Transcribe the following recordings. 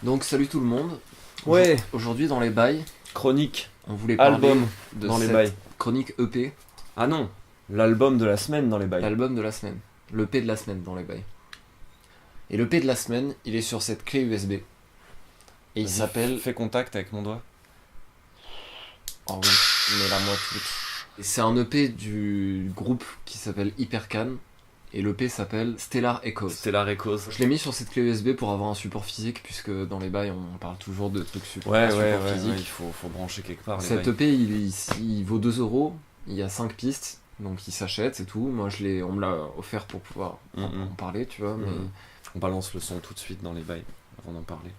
Donc salut tout le monde. Ouais. Aujourd'hui dans les bails, Chronique, on voulait parler album de dans les cette bails. chronique EP, Ah non, l'album de la semaine dans les bails. l'album de la semaine, l'EP de la semaine dans les bails. Et l'EP de la semaine, il est sur cette clé USB. Et il Vas-y, s'appelle... Fais contact avec mon doigt. Oh oui, mais la moi toute. Et c'est un EP du groupe qui s'appelle Hypercan. Et l'EP s'appelle Stellar Echoes. Stellar Echoes. Je l'ai mis sur cette clé USB pour avoir un support physique, puisque dans les bails on parle toujours de trucs support Ouais, physique. il faut brancher quelque part les Cet bails. EP il vaut 2€, il y a 5 pistes, donc il s'achète, c'est tout. Moi on me l'a offert pour pouvoir en parler, tu vois. Mais... On balance le son tout de suite dans les bails avant d'en parler.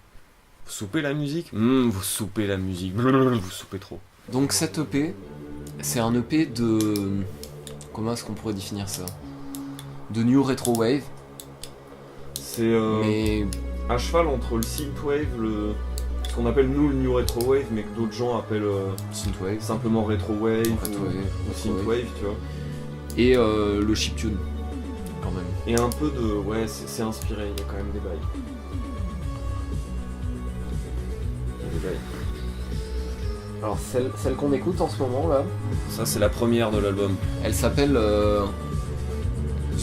Vous soupez la musique Vous soupez la musique. Vous soupez trop. Donc cet EP, c'est un EP de... Comment est-ce qu'on pourrait définir ça ? De New Retro Wave, C'est mais... à cheval entre le synthwave, ce qu'on appelle nous le new retro wave, mais que d'autres gens appellent Synthwave, simplement retro wave Retrowave, ou synthwave, tu vois. et le chiptune, quand même. Et un peu de... Ouais, c'est inspiré, il y a quand même des bails. Il y a des bails. Alors celle qu'on écoute en ce moment là, Ça, c'est la première de l'album. elle s'appelle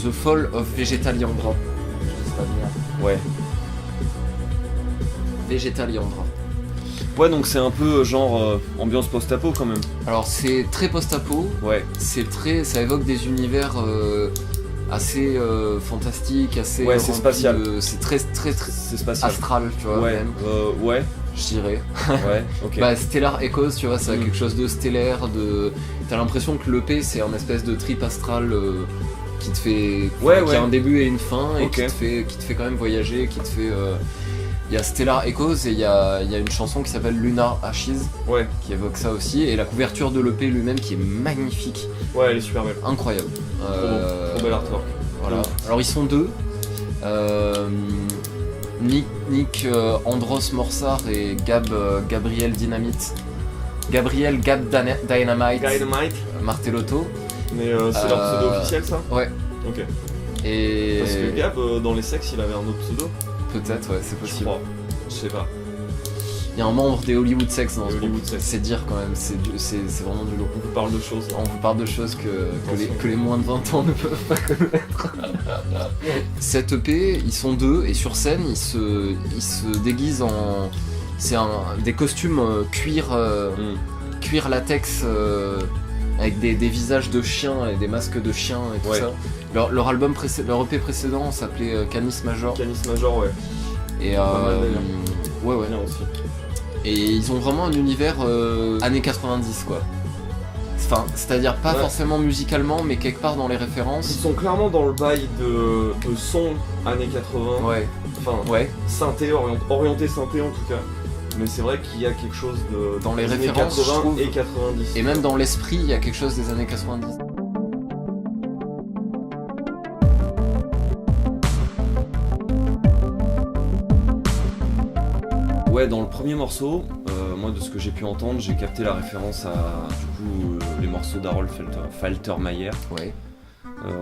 The Fall of Vegetaliandra. Je sais pas dire. Ouais. Vegetaliandra. Ouais, donc c'est un peu genre ambiance post-apo quand même. Alors c'est très post-apo, Ouais. ça évoque des univers assez fantastiques, assez Ouais, c'est remplis spatial. c'est très C'est spatial. astral, tu vois, Ouais, même, ouais, je dirais. ouais, ok. Bah Stellar Echoes, tu vois, ça a Mm. quelque chose de stellaire, t'as l'impression que l'EP c'est un espèce de trip astral qui te fait... qui a un début et une fin, et Ok. qui te fait quand même voyager, qui te fait... Il y a Stellar Echoes et il y a une chanson qui s'appelle Lunar Ashes Ouais, qui évoque ça aussi, et la couverture de l'EP lui-même qui est magnifique, ouais, elle est super belle. incroyable. Trop bel artwork. Voilà. Alors ils sont deux. Nick Andros Morsar et Gabriel Dynamite. Gabriel Gab Dynamite Dynamite. Martellotto. Mais c'est leur pseudo officiel ça ? Ouais. Ok. Et Parce que Gab, dans les sexes, il avait un autre pseudo. peut-être, ouais, c'est Je possible. crois. Je sais pas. Il y a un membre des Hollywood Sex dans ce Hollywood groupe. Sex. C'est dire quand même, c'est vraiment du lourd. On vous parle de choses là. On vous parle de choses que les moins de 20 ans ne peuvent pas connaître. Cette EP, ils sont deux, et sur scène, ils se déguisent en... C'est des costumes cuir latex avec des visages de chiens et des masques de chiens et tout Ouais. ça. Leur EP précédent s'appelait Canis Major. Canis Major, ouais. Et Pas mal, d'ailleurs. ouais. Bien aussi. Et ils ont vraiment un univers années 90 quoi. Enfin, c'est-à-dire pas Ouais. forcément musicalement, mais quelque part dans les Ils références. sont clairement dans le bail de son années 80. Ouais, Enfin, ouais. synthé, orienté synthé en tout cas. Mais c'est vrai qu'il y a quelque chose de Dans les des années références, 80 je trouve. et 90. Et même dans l'esprit, il y a quelque chose des années 90. Ouais, dans le premier morceau, moi de ce que j'ai pu entendre, j'ai capté la référence à du coup les morceaux d'Harold Faltermeyer. Ouais.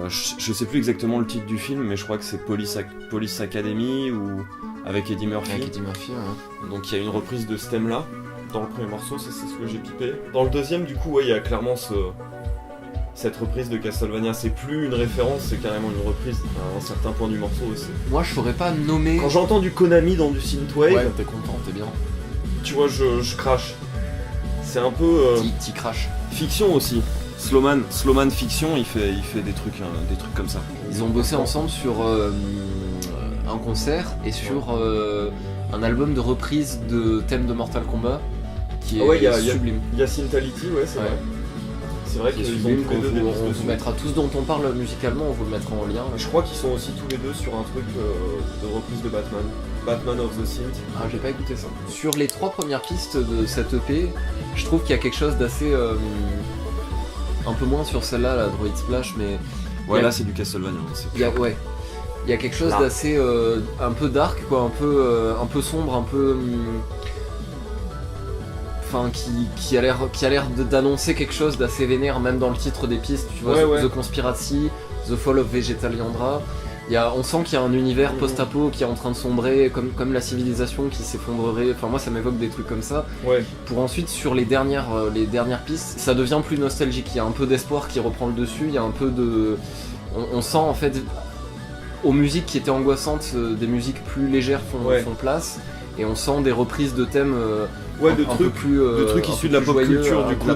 Je sais plus exactement le titre du film, mais je crois que c'est Police Academy ou avec Eddie Murphy. Avec Eddie Murphy, ouais. Donc il y a une reprise de ce thème-là dans le premier morceau, c'est ce que j'ai pipé. Dans le deuxième, du coup, ouais, il y a clairement cette reprise de Castlevania. C'est plus une référence, c'est carrément une reprise à un certain point du morceau aussi. Moi, je saurais pas nommer. Quand j'entends du Konami dans du synthwave, Ouais, t'es content, t'es bien. tu vois, je crache. C'est un peu T'y craches. fiction aussi. Slowman Fiction, il fait des trucs comme ça. Ils ont bossé ensemble sur un concert et sur un album de reprise de thème de Mortal Kombat qui est Ah ouais, il y a sublime. Il y a Syntality, ouais, c'est Ouais. vrai. C'est vrai Qui est qu'ils ont sublime, tous les deux des on pistes vous dessus. mettra tous dont on parle musicalement, on vous le mettra en lien. Je crois qu'ils sont aussi tous les deux sur un truc de reprise de Batman of the Synth. Ah, j'ai pas écouté ça. Sur les 3 premières pistes de cette EP, je trouve qu'il y a quelque chose d'assez... un peu moins sur celle-là, la Droid Splash, mais... Ouais, il y a- là c'est du Castlevania. il y a, ouais. Il y a quelque chose Là. d'assez... un peu dark, quoi, un peu sombre, un peu... Enfin, qui a l'air d'annoncer quelque chose d'assez vénère, même dans le titre des pistes, tu vois, Ouais, ouais. The Conspiracy, The Fall of Vegetaliandra, On sent qu'il y a un univers post-apo qui est en train de sombrer, comme la civilisation qui s'effondrerait. Enfin, moi, ça m'évoque des trucs comme ça. Ouais. Pour ensuite, sur les dernières pistes, ça devient plus nostalgique. Il y a un peu d'espoir qui reprend le dessus. Il y a un peu de. On sent en fait, aux musiques qui étaient angoissantes, des musiques plus légères font place. Et on sent des reprises de thèmes. De trucs issus de la pop culture, du coup,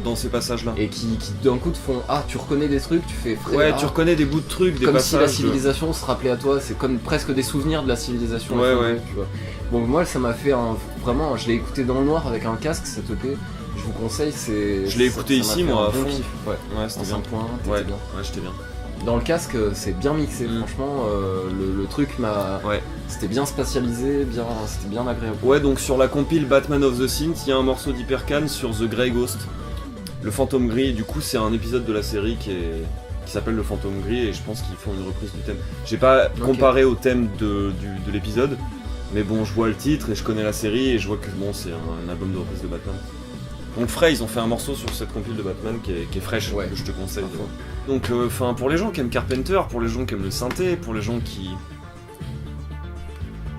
dans ces passages-là. Et qui d'un coup te font tu reconnais des trucs, tu fais frais. Ouais, tu reconnais des bouts de trucs, des comme passages. Comme si la civilisation se rappelait à toi, c'est comme presque des souvenirs de la civilisation. Ouais. Tu vois. Bon, moi, ça m'a fait vraiment. Je l'ai écouté dans le noir avec un casque, cette EP. Je vous conseille, Je l'ai écouté ici, moi, à fond. Kiff. Ouais, c'était bien. Point, ouais, bien. Ouais, j'étais bien. Dans le casque, c'est bien mixé, franchement, le truc m'a... Ouais. C'était bien spatialisé, c'était bien agréable. Ouais, donc sur la compile Batman of the Synth, il y a un morceau d'Hypercan sur The Grey Ghost, le fantôme gris, et du coup c'est un épisode de la série qui s'appelle le fantôme gris, et je pense qu'ils font une reprise du thème. J'ai pas comparé au thème de l'épisode, mais bon, je vois le titre et je connais la série, et je vois que bon, c'est un album de reprise de Batman. Donc Frey, ils ont fait un morceau sur cette compile de Batman qui est fraîche, que je te conseille. Donc pour les gens qui aiment Carpenter, pour les gens qui aiment le synthé, pour les gens qui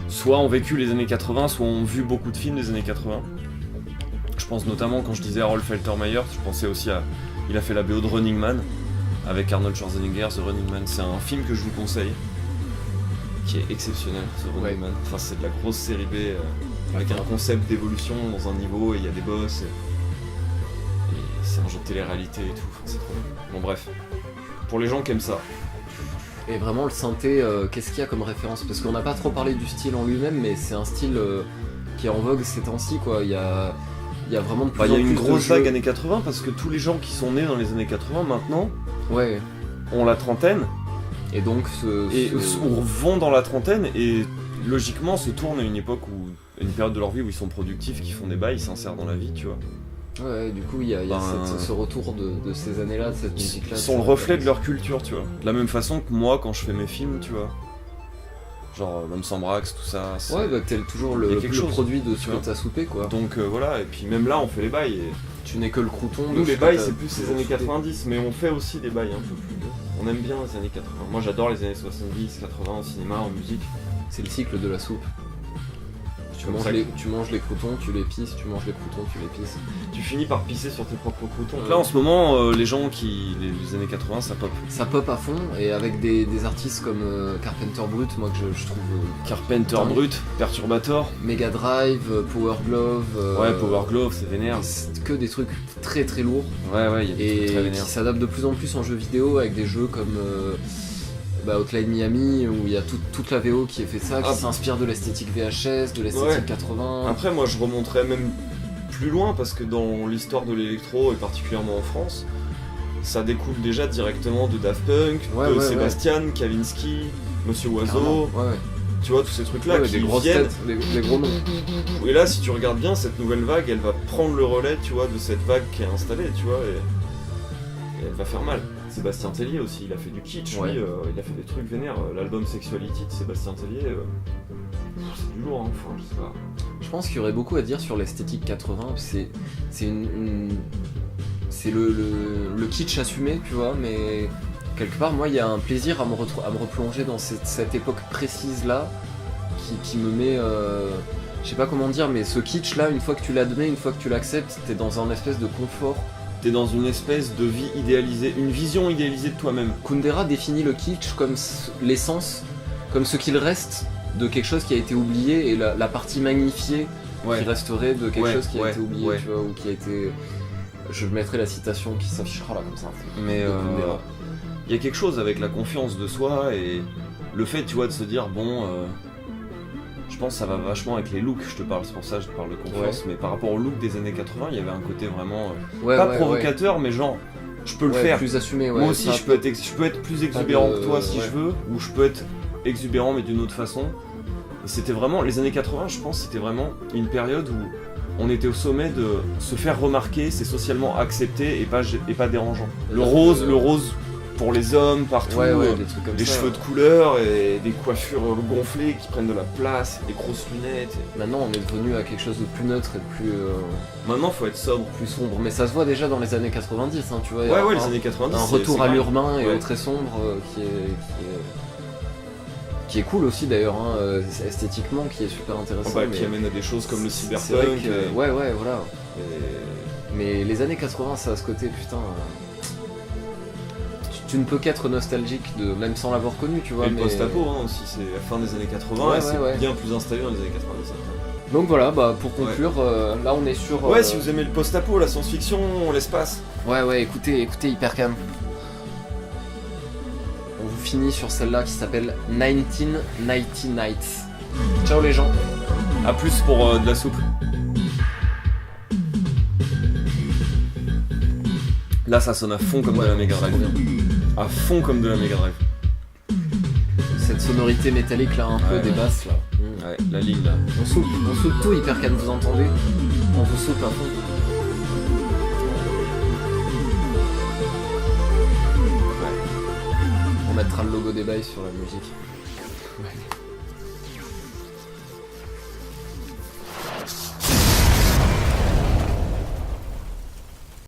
soit ont vécu les années 80, soit ont vu beaucoup de films des années 80. Je pense notamment, quand je disais Harold Faltermeyer, je pensais aussi à... Il a fait la BO de Running Man, avec Arnold Schwarzenegger, The Running Man. C'est un film que je vous conseille, qui est exceptionnel, The Running Man. Enfin, c'est de la grosse série B, avec un concept d'évolution dans un niveau, et il y a des boss, et c'est un jeu de télé-réalité et tout, enfin, c'est trop bien. Bon bref, pour les gens qui aiment ça. Et vraiment le synthé, qu'est-ce qu'il y a comme référence? Parce qu'on n'a pas trop parlé du style en lui-même, mais c'est un style qui est en vogue ces temps-ci, quoi. Il y a vraiment de plus en plus. Il y a une grosse vague années 80 parce que tous les gens qui sont nés dans les années 80 maintenant ont la trentaine. Et donc vont dans la trentaine et logiquement se tournent à une époque une période de leur vie où ils sont productifs, qui font des bails, ils s'insèrent dans la vie, tu vois. Ouais, du coup, il y a ce retour de ces années-là, de cette musique-là. Ils sont le reflet de leur culture, tu vois. De la même façon que moi, quand je fais mes films, tu vois. Genre, même sans Brax, tout ça. T'es toujours le produit de ce que t'as soupé, quoi. Donc voilà, et puis même là, on fait les bails. Et... Tu n'es que le crouton. Nous, les bails, c'est plus les années 90, mais on fait aussi des bails un peu plus. On aime bien les années 80. Moi, j'adore les années 70, 80 au cinéma, en musique. C'est le cycle de la soupe. Tu manges les croutons, tu les pisses, tu manges les croutons, tu les pisses. Tu finis par pisser sur tes propres croutons. Là en ce moment, les gens les années 80, ça pop. Ça pop à fond, et avec des artistes comme Carpenter Brut, moi que je trouve... Carpenter Brut, Perturbator, Mega Drive, Power Glove... Power Glove, c'est vénère. C'est que des trucs très très lourds. Ouais, il y a des trucs très vénères. Qui s'adaptent de plus en plus en jeux vidéo, avec des jeux comme... Hotline Miami, où il y a toute la VO qui est fait ça, qui s'inspire de l'esthétique VHS, de l'esthétique 80. Après, moi je remonterais même plus loin, parce que dans l'histoire de l'électro, et particulièrement en France, ça découle déjà directement de Daft Punk, de Sébastien, Kavinsky, Monsieur Oiseau, tu vois, tous ces trucs-là qui des grosses viennent. Têtes, des gros noms. Et là, si tu regardes bien, cette nouvelle vague, elle va prendre le relais, tu vois, de cette vague qui est installée, tu vois, et elle va faire mal. Sébastien Tellier aussi, il a fait du kitsch, lui, il a fait des trucs vénères. L'album Sexuality de Sébastien Tellier, c'est du lourd, hein, enfin, je sais pas. Je pense qu'il y aurait beaucoup à dire sur l'esthétique 80, c'est le kitsch assumé, tu vois, mais quelque part, moi, il y a un plaisir à me replonger dans cette époque précise-là, qui me met... je sais pas comment dire, mais ce kitsch-là, une fois que tu l'admets, une fois que tu l'acceptes, t'es dans un espèce de confort. T'es dans une espèce de vie idéalisée, une vision idéalisée de toi-même. Kundera définit le kitsch comme l'essence, comme ce qu'il reste de quelque chose qui a été oublié, et la partie magnifiée qui resterait de quelque chose qui a été oublié, tu vois, ou qui a été... Je mettrai la citation qui s'affichera là comme ça. Mais il y a quelque chose avec la confiance de soi et le fait, tu vois, de se dire je pense que ça va vachement avec les looks, je te parle, c'est pour ça que je te parle de confiance, mais par rapport au look des années 80, il y avait un côté vraiment pas provocateur, mais genre, je peux le faire. Plus assumé, moi aussi, je peux être plus exubérant que toi si je veux, ou je peux être exubérant mais d'une autre façon. Et c'était vraiment, les années 80, je pense, c'était vraiment une période où on était au sommet de se faire remarquer, c'est socialement accepté et pas dérangeant. Le rose pour les hommes partout, des trucs comme des ça, cheveux de couleur et des coiffures gonflées qui prennent de la place, des grosses lunettes. Maintenant on est devenu à quelque chose de plus neutre et de plus... Maintenant faut être sobre. Plus sombre, mais ça se voit déjà dans les années 90, hein, tu vois. Les années 90. Un retour à l'urbain et au très sombre qui est... qui est cool aussi d'ailleurs, hein, esthétiquement, qui est super intéressant. Bah, mais qui amène à des choses comme le c'est vrai cyberpunk. que- Ouais, voilà. Mais les années 80, ça a ce côté, putain. Tu ne peux qu'être nostalgique, même sans l'avoir connu, tu vois. Et le mais... post-apo hein, aussi, c'est la fin des années 80 Ouais, et c'est ouais. bien plus installé dans les années 90. Donc voilà, bah pour conclure, là on est sur. Ouais, si vous aimez le post-apo, la science-fiction, l'espace. Ouais, écoutez Hypercam. On vous finit sur celle-là qui s'appelle 1990 Nights. Ciao les gens. A plus pour de la soupe. Là, ça sonne à fond comme de la Mega Drive. À fond comme de la Mega Drive. Cette sonorité métallique là, un peu Ouais, des ouais. basses là. Ouais, la ligne là. On soupe tout Hypercam, vous entendez? On vous soupe à fond. On mettra le logo des bails sur la musique. Ouais.